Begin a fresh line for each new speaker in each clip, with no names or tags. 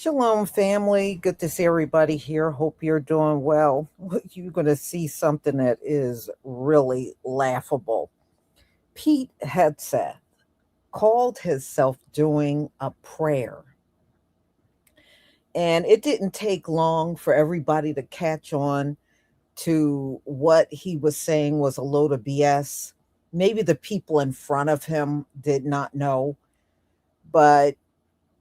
Shalom, family. Good to see everybody here. Hope you're doing well. You're going to see something that is really laughable. Pete Hegseth called himself doing a prayer. And it didn't take long for everybody to catch on to what he was saying was a load of BS. Maybe the people in front of him did not know, but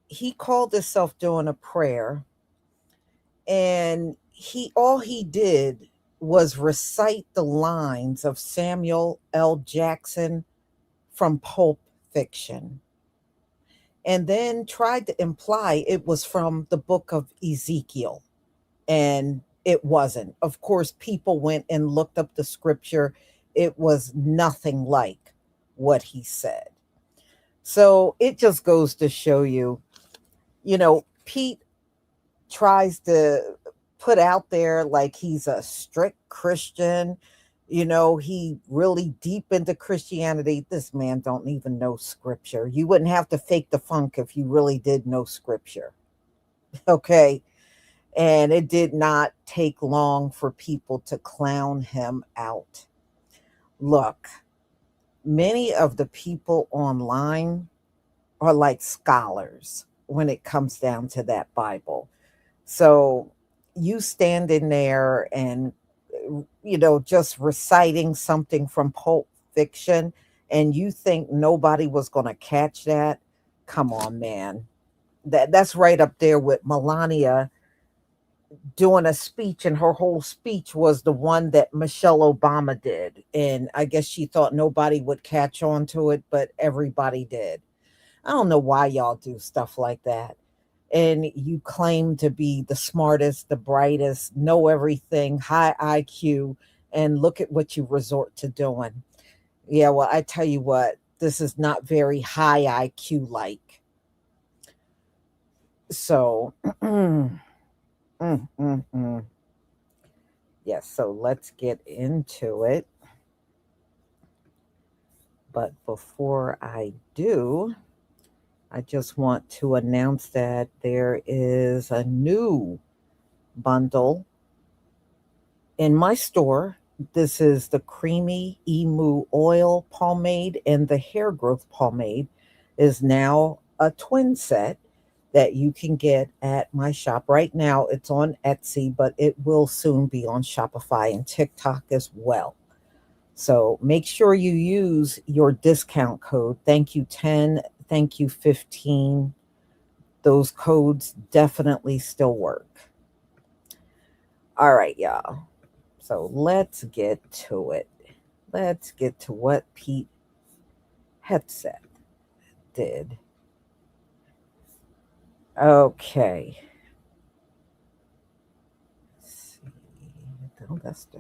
he called himself doing a prayer, and he all he did was recite the lines of Samuel L. Jackson from Pulp Fiction, and then tried to imply it was from the book of Ezekiel, and it wasn't. Of course, people went and looked up the scripture. It was nothing like what he said. So it just goes to show you, Pete tries to put out there like he's a strict Christian, he really deep into Christianity. This man don't even know scripture. You wouldn't have to fake the funk if you really did know scripture. Okay. And it did not take long for people to clown him out. Look, many of the people online are like scholars when it comes down to that Bible. So you stand in there and, just reciting something from Pulp Fiction, and you think nobody was going to catch that? Come on, man. That's right up there with Melania doing a speech, and her whole speech was the one that Michelle Obama did. And I guess she thought nobody would catch on to it, but everybody did. I don't know why y'all do stuff like that. And you claim to be the smartest, the brightest, know everything, high IQ, and look at what you resort to doing. Yeah, well, I tell you what, this is not very high IQ like. So, mm, mm, mm. Yes, so let's get into it. But before I do, I just want to announce that there is a new bundle in my store. This is the Creamy Emu Oil Pomade, and the Hair Growth Pomade is now a twin set that you can get at my shop. Right now, it's on Etsy, but it will soon be on Shopify and TikTok as well. So make sure you use your discount code. Thank you 10, thank you 15. Those codes definitely still work. All right, y'all. So let's get to it. Let's get to what Pete Hegseth did. Okay. Let's see.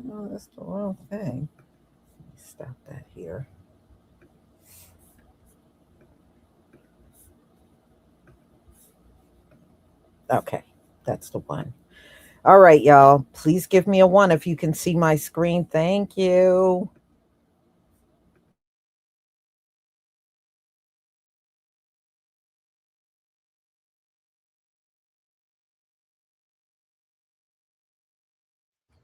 No, that's the wrong thing. Let me stop that here. Okay, that's the one. All right, y'all. Please give me a one if you can see my screen. Thank you.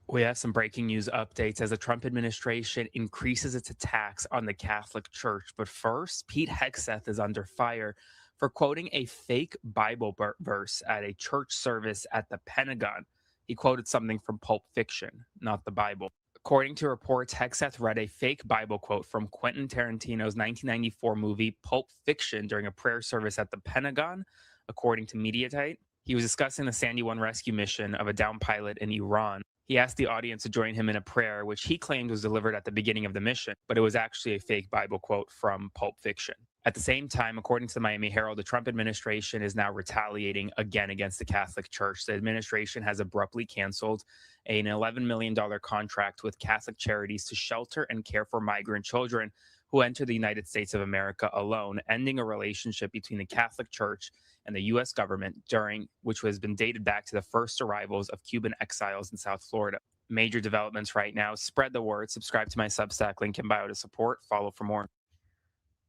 We have some breaking news updates as the Trump administration increases its attacks on the Catholic Church. But first, Pete Hegseth is under fire for quoting a fake Bible verse at a church service at the Pentagon. He quoted something from Pulp Fiction, not the Bible. According to reports, Hegseth read a fake Bible quote from Quentin Tarantino's 1994 movie Pulp Fiction during a prayer service at the Pentagon, according to Mediaite. He was discussing the Sandy 1 rescue mission of a downed pilot in Iran. He asked the audience to join him in a prayer, which he claimed was delivered at the beginning of the mission, but it was actually a fake Bible quote from Pulp Fiction. At the same time, according to the Miami Herald, the Trump administration is now retaliating again against the Catholic Church. The administration has abruptly canceled an $11 million contract with Catholic Charities to shelter and care for migrant children who enter the United States of America alone, ending a relationship between the Catholic Church and the U.S. government during which has been dated back to the first arrivals of Cuban exiles in South Florida. Major developments right now. Spread the word. Subscribe to my Substack link in bio to support. Follow for more.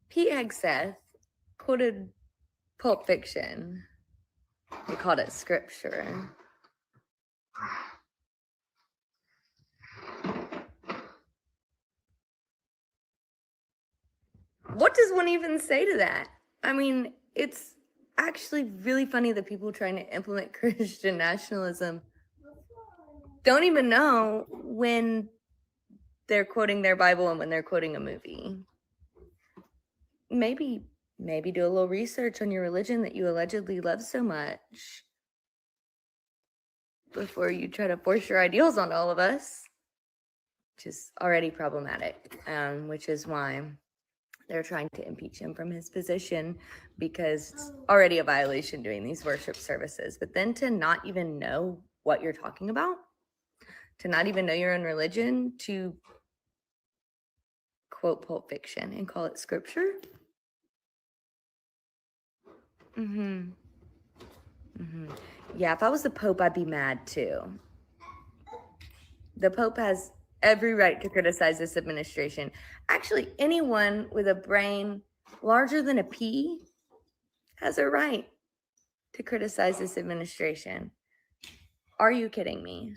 Pete Hegseth quoted Pulp Fiction. They called it scripture. What does one even say to that? I mean, it's actually really funny that people trying to implement Christian nationalism don't even know when they're quoting their Bible and when they're quoting a movie. Maybe do a little research on your religion that you allegedly love so much before you try to force your ideals on all of us, which is already problematic, which is why they're trying to impeach him from his position, because it's already a violation doing these worship services. But then to not even know what you're talking about, to not even know your own religion, to quote Pulp Fiction and call it scripture. Yeah, if I was the Pope, I'd be mad too. The Pope has every right to criticize this administration. Actually, anyone with a brain larger than a pea has a right to criticize this administration. Are you kidding me?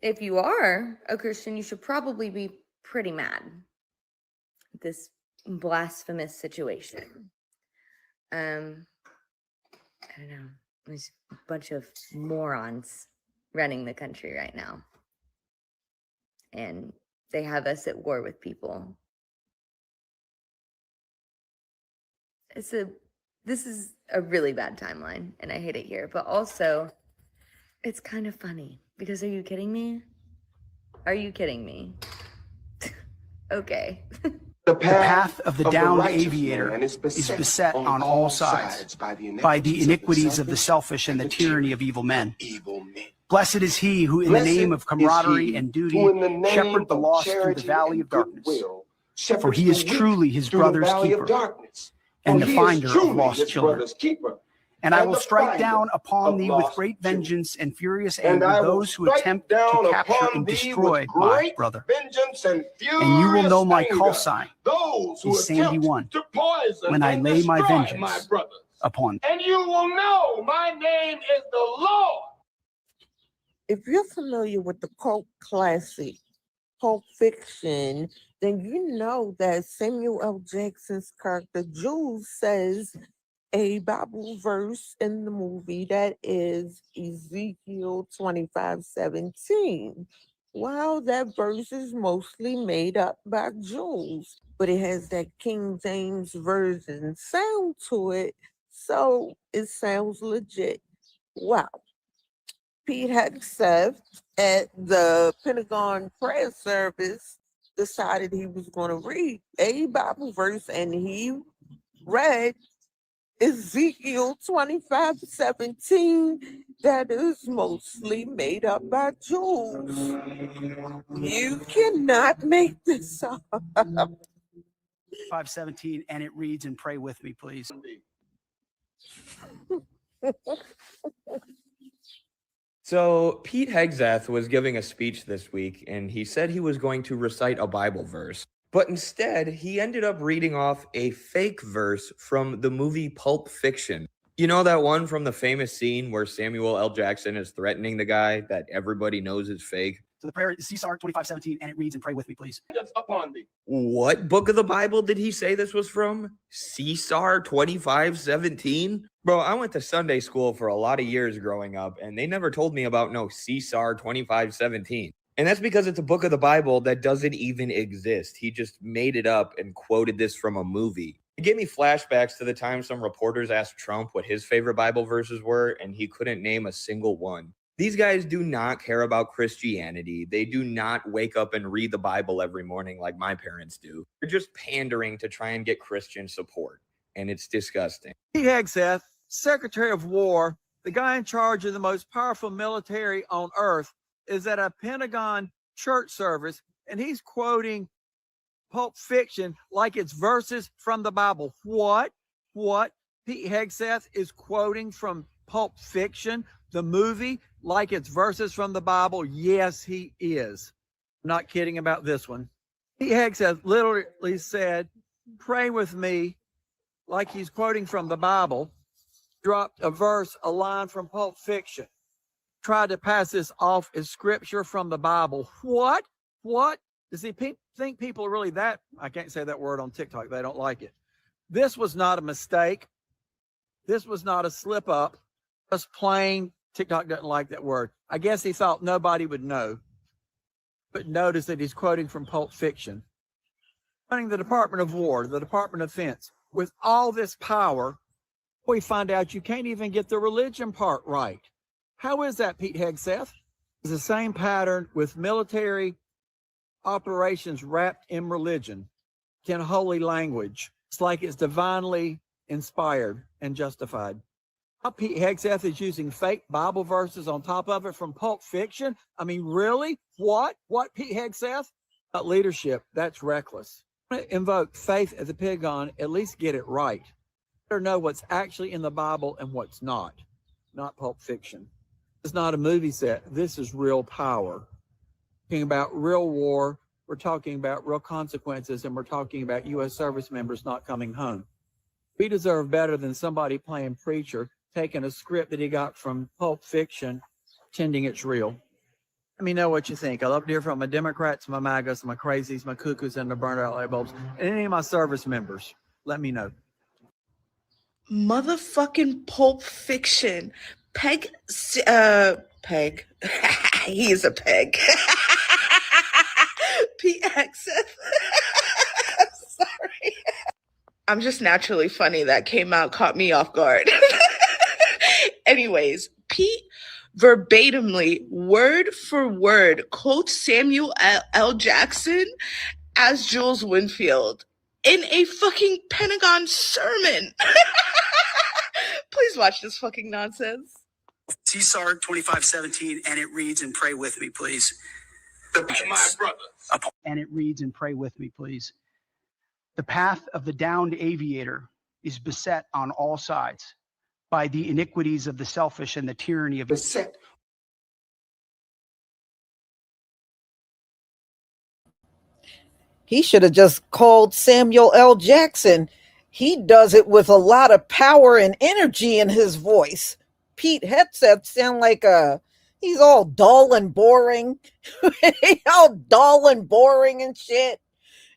If you are a Christian, you should probably be pretty mad at this blasphemous situation. I don't know. There's a bunch of morons running the country right now. And they have us at war with people. This is a really bad timeline, and I hate it here. But also, it's kind of funny, because are you kidding me? Are you kidding me? Okay.
The path of the downed aviator is beset on all sides by the iniquities of the selfish and the tyranny of evil men. Blessed is he who, in the name of camaraderie and duty, shepherd the lost through the valley of darkness. For he is truly his brother's keeper and the finder of lost children. And I will strike down upon thee with great vengeance and furious anger those who attempt to capture and destroy my brother. And you will know my call sign is Sandy 1 when I lay my vengeance upon thee.
And you will know my name is the Lord.
If you're familiar with the cult classic Pulp Fiction, then you know that Samuel L. Jackson's character Jules says a Bible verse in the movie that is Ezekiel 25:17. Well, that verse is mostly made up by Jules, but it has that King James Version sound to it, so it sounds legit. Wow. Pete Hegseth at the Pentagon prayer service decided he was going to read a Bible verse, and he read Ezekiel 25:17 that is mostly made up by Jews. You cannot make this up.
5:17, and it reads, and pray with me, please.
So Pete Hegseth was giving a speech this week, and he said he was going to recite a Bible verse. But instead, he ended up reading off a fake verse from the movie Pulp Fiction. You know that one from the famous scene where Samuel L. Jackson is threatening the guy that everybody knows is fake?
So the prayer is Caesar 25:17, and it reads, and pray with me, please.
Upon thee.
What book of the Bible did he say this was from? Caesar 25:17? Bro, I went to Sunday school for a lot of years growing up, and they never told me about no Caesar 25:17. And that's because it's a book of the Bible that doesn't even exist. He just made it up and quoted this from a movie. It gave me flashbacks to the time some reporters asked Trump what his favorite Bible verses were, and he couldn't name a single one. These guys do not care about Christianity. They do not wake up and read the Bible every morning like my parents do. They're just pandering to try and get Christian support, and it's disgusting.
Pete Hegseth, Secretary of War, the guy in charge of the most powerful military on earth, is at a Pentagon church service, and he's quoting Pulp Fiction like it's verses from the Bible. What? Pete Hegseth is quoting from Pulp Fiction, the movie, like it's verses from the Bible? Yes, he is. I'm not kidding about this one. Pete Hegseth literally said, pray with me like he's quoting from the Bible, dropped a verse, a line from Pulp Fiction, tried to pass this off as scripture from the Bible. What? What? Does he think people are really that? I can't say that word on TikTok. They don't like it. This was not a mistake. This was not a slip up. Just plain, TikTok doesn't like that word. I guess he thought nobody would know. But notice that he's quoting from Pulp Fiction. Running the Department of War, the Department of Defense, with all this power, we find out you can't even get the religion part right. How is that, Pete Hegseth? It's the same pattern with military operations wrapped in religion, in holy language. It's like it's divinely inspired and justified. How Pete Hegseth is using fake Bible verses on top of it from Pulp Fiction. I mean, really? What? What, Pete Hegseth? About leadership, that's reckless. Invoke faith at the Pentagon, at least get it right. Better know what's actually in the Bible and what's not Pulp Fiction. It's not a movie set. This is real power. We're talking about real war. We're talking about real consequences, and we're talking about U.S. service members not coming home. We deserve better than somebody playing preacher, taking a script that he got from Pulp Fiction, pretending it's real. Let me know what you think. I love to hear from my Democrats, my MAGAs, my crazies, my cuckoos, and the burned out light bulbs, and any of my service members. Let me know.
Motherfucking Pulp Fiction. Peg. He is a peg. Pete Hegseth. Sorry. I'm just naturally funny. That came out, caught me off guard. Anyways, Pete verbatimly, word for word, quotes Samuel L. Jackson as Jules Winfield in a fucking Pentagon sermon. Please watch this fucking nonsense.
CSAR 2517, and it reads, and pray with me, please.
My brother.
And it reads, and pray with me, please. The path of the downed aviator is beset on all sides by the iniquities of the selfish and the tyranny of
beset. He should have just called Samuel L. Jackson. He does it with a lot of power and energy in his voice. Pete Hegseth sound like he's all dull and boring. He's all dull and boring and shit.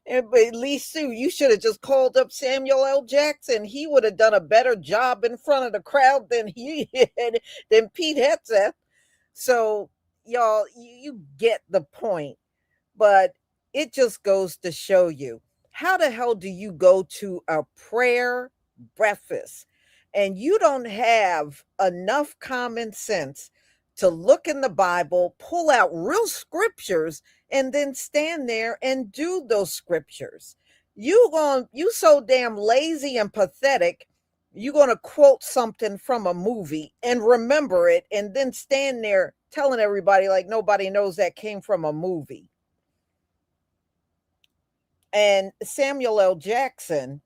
But at least, Sue, you should have just called up Samuel L. Jackson. He would have done a better job in front of the crowd than he did, than Pete Hegseth. So, y'all, you get the point. But it just goes to show you, how the hell do you go to a prayer breakfast and you don't have enough common sense to look in the Bible, pull out real scriptures, and then stand there and do those scriptures? You so damn lazy and pathetic. You're going to quote something from a movie and remember it and then stand there telling everybody like nobody knows that came from a movie. And Samuel L. Jackson,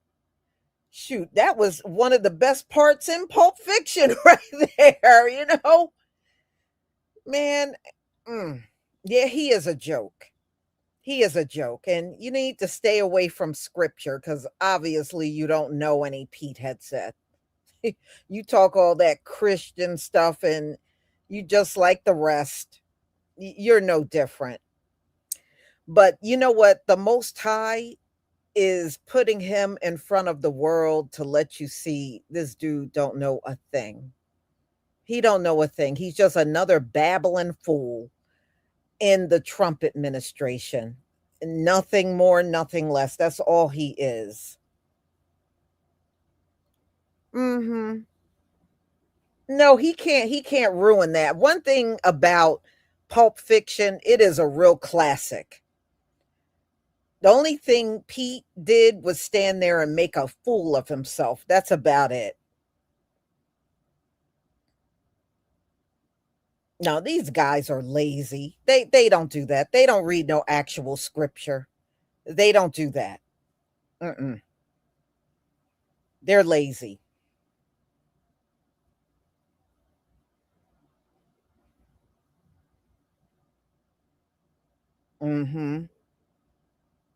shoot, that was one of the best parts in Pulp Fiction right there, you know? Man, yeah, he is a joke. He is a joke. And you need to stay away from scripture because obviously you don't know any Pete Hegseth. You talk all that Christian stuff and you just like the rest. You're no different. But you know what? The Most High is putting him in front of the world to let you see this dude don't know a thing. He don't know a thing. He's just another babbling fool in the Trump administration. Nothing more, nothing less. That's all he is. No, he can't ruin that. One thing about Pulp Fiction, it is a real classic. The only thing Pete did was stand there and make a fool of himself. That's about it. No, these guys are lazy. They don't do that. They don't read no actual scripture. They don't do that. They're lazy.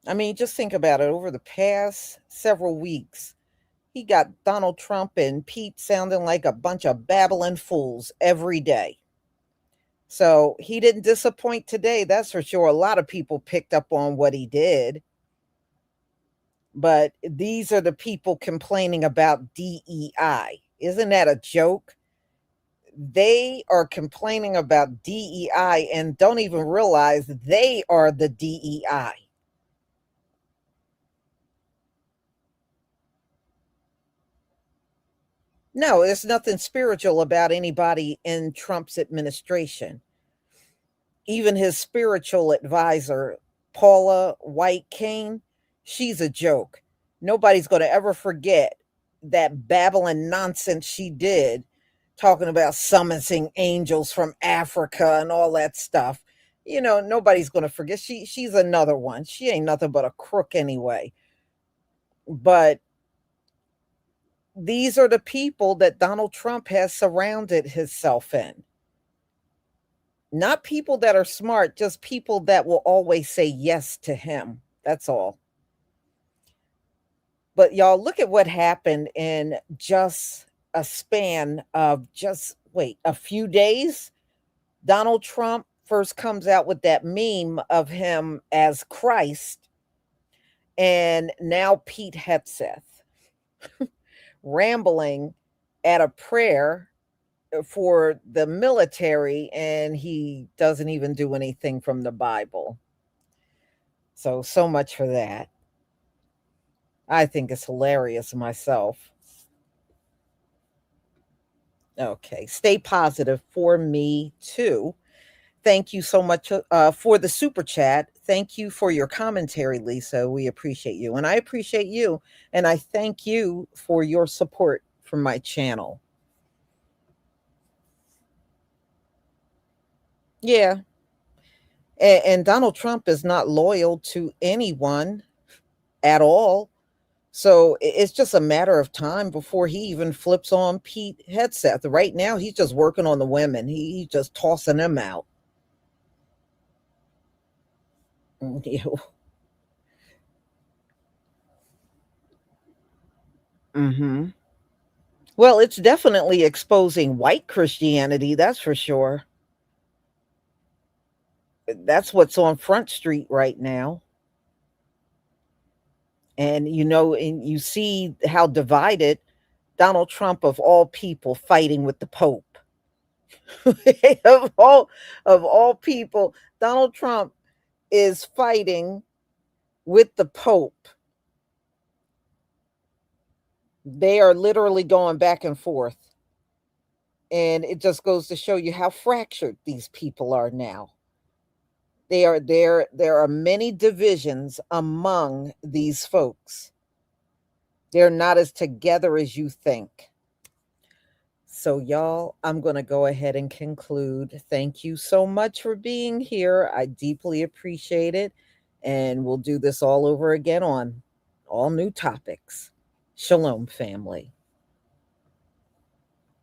I mean, just think about it. Over the past several weeks, He got Donald Trump and Pete sounding like a bunch of babbling fools every day. So he didn't disappoint today, that's for sure. A lot of people picked up on what he did. But these are the people complaining about DEI. Isn't that a joke? They are complaining about DEI and don't even realize they are the DEI. No, there's nothing spiritual about anybody in Trump's administration. Even his spiritual advisor, Paula White Kane, she's a joke. Nobody's going to ever forget that babbling nonsense she did, talking about summoning angels from Africa and all that stuff. You know, nobody's going to forget. She's another one. She ain't nothing but a crook anyway. But these are the people that Donald Trump has surrounded himself in. Not people that are smart, just people that will always say yes to him. That's all. But y'all, look at what happened in just a span of a few days. Donald Trump first comes out with that meme of him as Christ, and now Pete Hegseth rambling at a prayer for the military, and he doesn't even do anything from the Bible. So much for that. I think it's hilarious myself. Okay, stay positive for me too. Thank you so much for the super chat. Thank you for your commentary, Lisa. We appreciate you, and I appreciate you, and I thank you for your support from my channel. Yeah. And Donald Trump is not loyal to anyone at all. So it's just a matter of time before he even flips on Pete Hegseth. Right now, he's just working on the women. He's just tossing them out. Mm-hmm. Well, it's definitely exposing white Christianity, that's for sure. That's what's on Front Street right now. And and you see how divided Donald Trump, of all people, fighting with the Pope. of all people, Donald Trump is fighting with the Pope. They are literally going back and forth. And it just goes to show you how fractured these people are now. There are many divisions among these folks. They're not as together as you think. So, y'all, I'm going to go ahead and conclude. Thank you so much for being here. I deeply appreciate it. And we'll do this all over again on all new topics. Shalom, family.